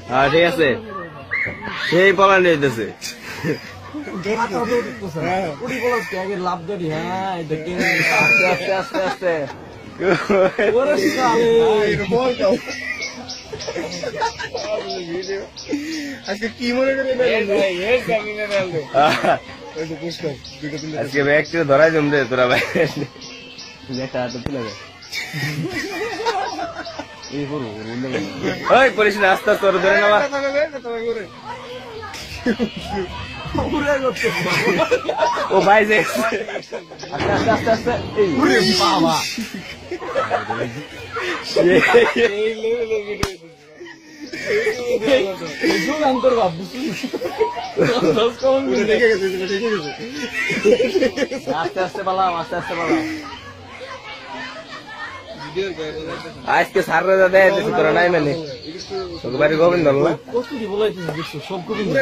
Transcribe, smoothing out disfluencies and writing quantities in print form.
হ্যাঁ ঠিক আছে সেই পলা নিয়ে যেতেছে লাভ ধরি হ্যাঁ আস্তে আস্তে আস্তে আজকে কি মনে করে আজকে ব্যাগ থেকে ধরাই জমবে তোরা ভাই ওই পড়িস না আস্তে আস্তে ধরে নেওয়া ও ভাই যে আস্তে আস্তে আস্তে আস্তে বাবা অন্তর ভাব আস্তে আস্তে পালাম আস্তে আস্তে পালাম আজকে সাররে দেয় তোরা নাই মানে তোকে বাড়ি গোবিন্দ কস্তুরি বলাইতেছে দেখছো সব গোবিন্দ